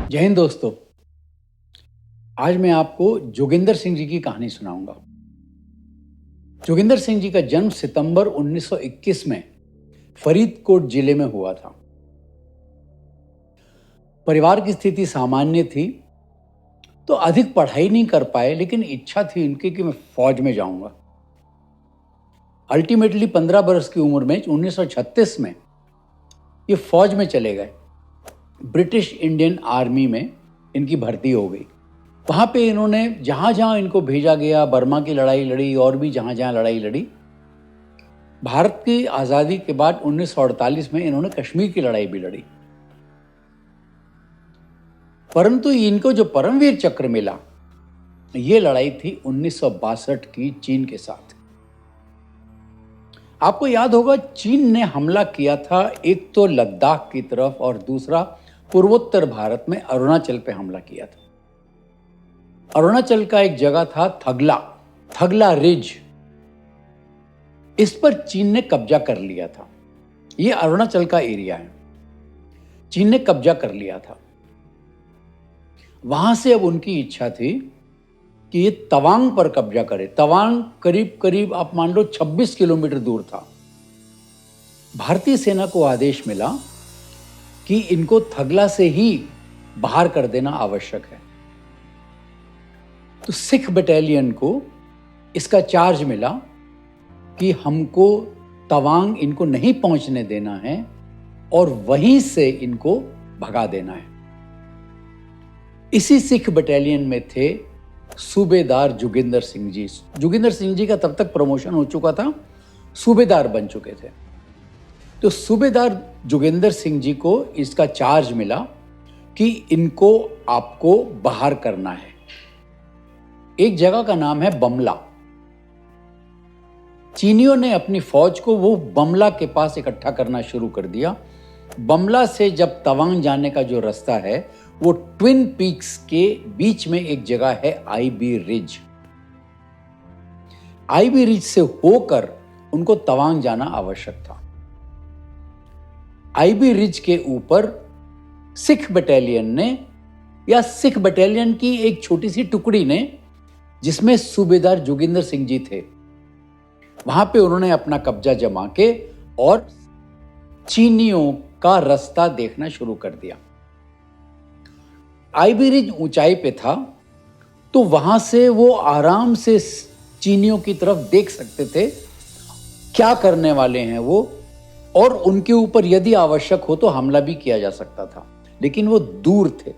जय हिंद दोस्तों। आज मैं आपको जोगिंदर सिंह जी की कहानी सुनाऊंगा। जोगिंदर सिंह जी का जन्म सितंबर 1921 में फरीदकोट जिले में हुआ था। परिवार की स्थिति सामान्य थी, तो अधिक पढ़ाई नहीं कर पाए, लेकिन इच्छा थी उनकी कि मैं फौज में जाऊंगा। अल्टीमेटली 15 वर्ष की उम्र में 1936 में ये फौज में चले गए। ब्रिटिश इंडियन आर्मी में इनकी भर्ती हो गई। वहाँ पे इन्होंने जहाँ जहाँ इनको भेजा गया, बर्मा की लड़ाई लड़ी और भी जहाँ जहाँ लड़ाई लड़ी। भारत की आज़ादी के बाद 1948 में इन्होंने कश्मीर की लड़ाई भी लड़ी। परंतु इनको जो परमवीर चक्र मिला, ये लड़ाई थी 1962 की चीन के साथ। आपको याद होगा, चीन ने हमला किया था एक तो लद्दाख की तरफ और दूसरा पूर्वोत्तर भारत में अरुणाचल पे हमला किया था। अरुणाचल का एक जगह था थगला रिज। इस पर चीन ने कब्जा कर लिया था। यह अरुणाचल का एरिया है, चीन ने कब्जा कर लिया था। वहां से अब उनकी इच्छा थी कि ये तवांग पर कब्जा करे। तवांग करीब करीब आप मान लो 26 किलोमीटर दूर था। भारतीय सेना को आदेश मिला कि इनको थगला से ही बाहर कर देना आवश्यक है। तो सिख बटालियन को इसका चार्ज मिला कि हमको तवांग इनको नहीं पहुंचने देना है और वहीं से इनको भगा देना है। इसी सिख बटालियन में थे सूबेदार जोगिंदर सिंह जी। जोगिंदर सिंह जी का तब तक प्रमोशन हो चुका था, सूबेदार बन चुके थे। तो सूबेदार जोगिंदर सिंह जी को इसका चार्ज मिला कि इनको आपको बाहर करना है। एक जगह का नाम है बमला। चीनियों ने अपनी फौज को वो बमला के पास इकट्ठा करना शुरू कर दिया। बमला से जब तवांग जाने का जो रास्ता है, वो ट्विन पीक्स के बीच में एक जगह है आईबी रिज। आईबी रिज से होकर उनको तवांग जाना आवश्यक था। आईबी रिज के ऊपर सिख बटालियन ने, या सिख बटालियन की एक छोटी सी टुकड़ी ने, जिसमें सूबेदार जोगिंदर सिंह जी थे, वहां पे उन्होंने अपना कब्जा जमा के और चीनियों का रास्ता देखना शुरू कर दिया। आईबी रिज ऊंचाई पे था, तो वहां से वो आराम से चीनियों की तरफ देख सकते थे क्या करने वाले हैं वो, और उनके ऊपर यदि आवश्यक हो तो हमला भी किया जा सकता था, लेकिन वो दूर थे।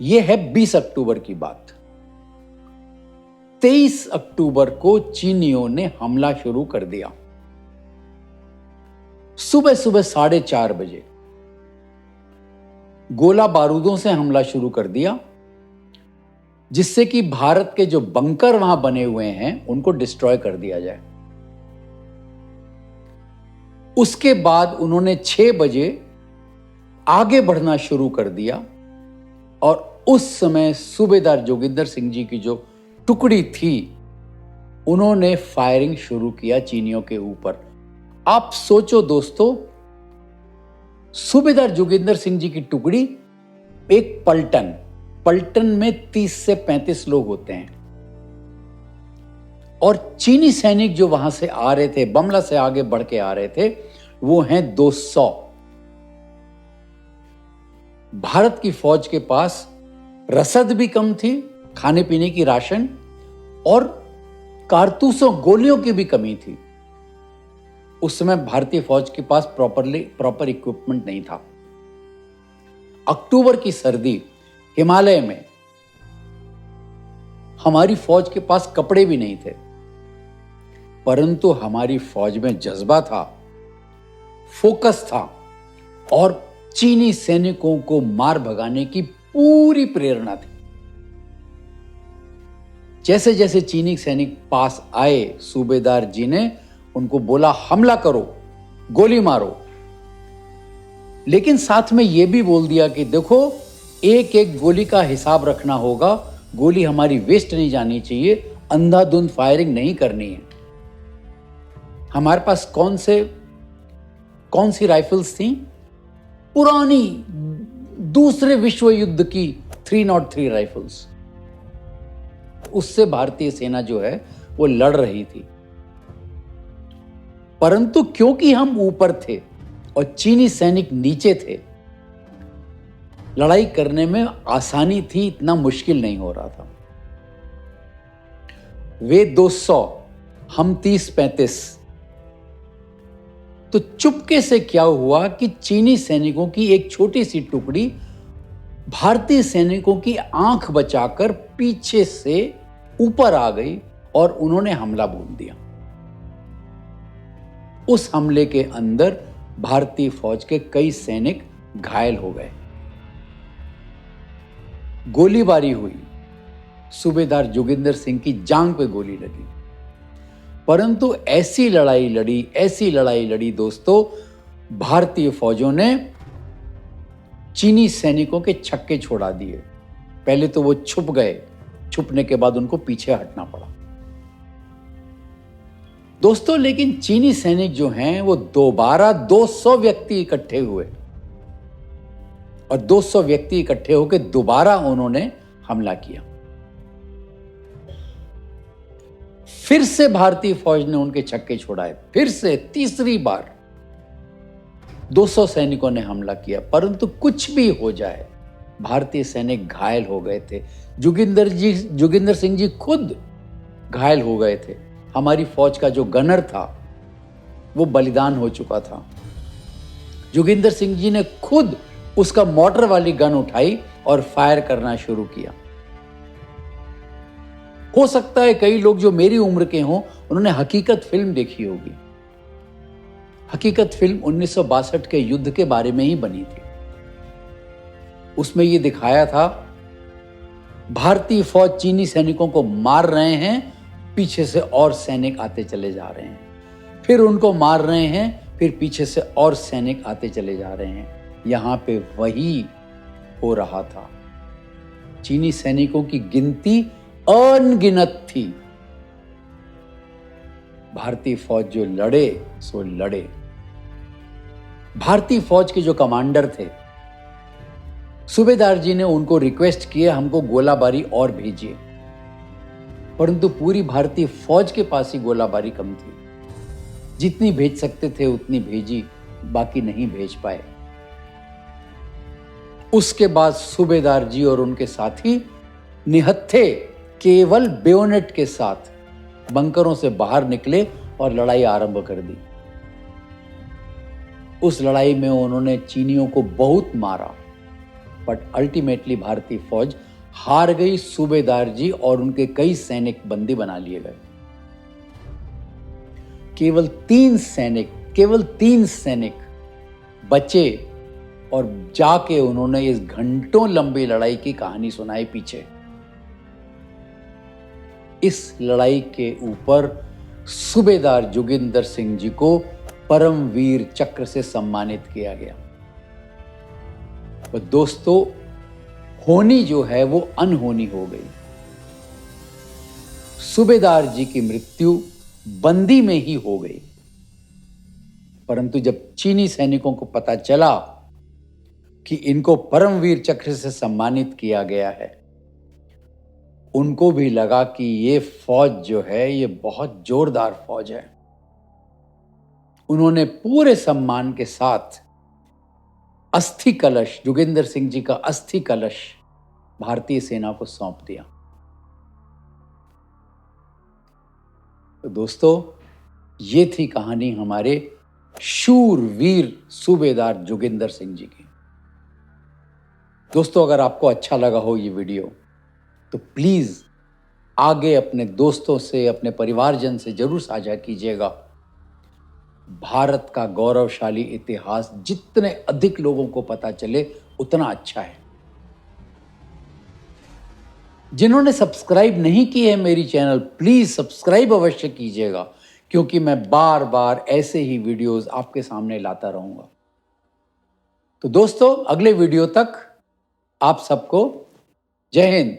यह है 20 अक्टूबर की बात। 23 अक्टूबर को चीनियों ने हमला शुरू कर दिया। सुबह सुबह 4:30 बजे गोला बारूदों से हमला शुरू कर दिया, जिससे कि भारत के जो बंकर वहां बने हुए हैं उनको डिस्ट्रॉय कर दिया जाए। उसके बाद उन्होंने 6 बजे आगे बढ़ना शुरू कर दिया, और उस समय सूबेदार जोगिंदर सिंह जी की जो टुकड़ी थी, उन्होंने फायरिंग शुरू किया चीनियों के ऊपर। आप सोचो दोस्तों, सूबेदार जोगिंदर सिंह जी की टुकड़ी एक पलटन में 30 से 35 लोग होते हैं, और चीनी सैनिक जो वहां से आ रहे थे, बमला से आगे बढ़ के आ रहे थे, वो हैं 200। भारत की फौज के पास रसद भी कम थी, खाने पीने की राशन, और कारतूसों गोलियों की भी कमी थी। उस समय भारतीय फौज के पास प्रॉपर इक्विपमेंट नहीं था। अक्टूबर की सर्दी, हिमालय में, हमारी फौज के पास कपड़े भी नहीं थे, परंतु हमारी फौज में जज्बा था, फोकस था, और चीनी सैनिकों को मार भगाने की पूरी प्रेरणा थी। जैसे जैसे चीनी सैनिक पास आए, सूबेदार जी ने उनको बोला हमला करो, गोली मारो, लेकिन साथ में यह भी बोल दिया कि देखो, एक एक गोली का हिसाब रखना होगा, गोली हमारी वेस्ट नहीं जानी चाहिए, अंधाधुंध फायरिंग नहीं करनी है। हमारे पास कौन सी राइफल्स थी? पुरानी दूसरे विश्व युद्ध की 303 राइफल्स, उससे भारतीय सेना जो है वो लड़ रही थी। परंतु क्योंकि हम ऊपर थे और चीनी सैनिक नीचे थे, लड़ाई करने में आसानी थी, इतना मुश्किल नहीं हो रहा था। वे 200, हम 30-35। तो चुपके से क्या हुआ कि चीनी सैनिकों की एक छोटी सी टुकड़ी भारतीय सैनिकों की आंख बचाकर पीछे से ऊपर आ गई और उन्होंने हमला बोल दिया। उस हमले के अंदर भारतीय फौज के कई सैनिक घायल हो गए। गोलीबारी हुई, सूबेदार जोगिंदर सिंह की जांग पे गोली लगी। परंतु ऐसी लड़ाई लड़ी दोस्तों, भारतीय फौजों ने चीनी सैनिकों के छक्के छोड़ा दिए। पहले तो वो छुप गए, छुपने के बाद उनको पीछे हटना पड़ा दोस्तों। लेकिन चीनी सैनिक जो हैं वो दोबारा 200 व्यक्ति इकट्ठे हुए और 200 व्यक्ति इकट्ठे होकर दोबारा उन्होंने हमला किया। फिर से भारतीय फौज ने उनके छक्के छोड़ाए, फिर से तीसरी बार 200 सैनिकों ने हमला किया। परंतु कुछ भी हो जाए, भारतीय सैनिक घायल हो गए थे। जोगिंदर सिंह जी खुद घायल हो गए थे। हमारी फौज का जो गनर था वो बलिदान हो चुका था। जोगिंदर सिंह जी ने खुद उसका मोटर वाली गन उठाई और फायर करना शुरू किया। हो सकता है कई लोग जो मेरी उम्र के हों, उन्होंने हकीकत फिल्म देखी होगी। हकीकत फिल्म 1962 के युद्ध के बारे में ही बनी थी। उसमें यह दिखाया था भारतीय फौज चीनी सैनिकों को मार रहे हैं, पीछे से और सैनिक आते चले जा रहे हैं, फिर उनको मार रहे हैं, फिर पीछे से और सैनिक आते चले जा रहे हैं। यहां पे वही हो रहा था। चीनी सैनिकों की गिनती अनगिनत थी। भारतीय फौज जो लड़े सो लड़े। भारतीय फौज के जो कमांडर थे, सूबेदार जी ने उनको रिक्वेस्ट किया हमको गोलाबारी और भेजिए, परंतु पूरी भारतीय फौज के पास ही गोलाबारी कम थी। जितनी भेज सकते थे उतनी भेजी, बाकी नहीं भेज पाए। उसके बाद सूबेदार जी और उनके साथी निहत्थे केवल बेयोनेट के साथ बंकरों से बाहर निकले और लड़ाई आरंभ कर दी। उस लड़ाई में उन्होंने चीनियों को बहुत मारा, बट अल्टीमेटली भारतीय फौज हार गई। सूबेदार जी और उनके कई सैनिक बंदी बना लिए गए। केवल तीन सैनिक बचे और जाके उन्होंने इस घंटों लंबी लड़ाई की कहानी सुनाई पीछे। इस लड़ाई के ऊपर सूबेदार जोगिंदर सिंह जी को परमवीर चक्र से सम्मानित किया गया। और दोस्तों, होनी जो है वो अनहोनी हो गई। सूबेदार जी की मृत्यु बंदी में ही हो गई। परंतु जब चीनी सैनिकों को पता चला कि इनको परमवीर चक्र से सम्मानित किया गया है, उनको भी लगा कि ये फौज जो है ये बहुत जोरदार फौज है। उन्होंने पूरे सम्मान के साथ अस्थि कलश, जोगिंदर सिंह जी का अस्थि कलश भारतीय सेना को सौंप दिया। तो दोस्तों, ये थी कहानी हमारे शूरवीर सूबेदार जोगिंदर सिंह जी की। दोस्तों, अगर आपको अच्छा लगा हो ये वीडियो, तो प्लीज आगे अपने दोस्तों से, अपने परिवारजन से जरूर साझा कीजिएगा। भारत का गौरवशाली इतिहास जितने अधिक लोगों को पता चले उतना अच्छा है। जिन्होंने सब्सक्राइब नहीं किए है मेरी चैनल, प्लीज सब्सक्राइब अवश्य कीजिएगा, क्योंकि मैं बार बार ऐसे ही वीडियोस आपके सामने लाता रहूंगा। तो दोस्तों, अगले वीडियो तक आप सबको जय हिंद।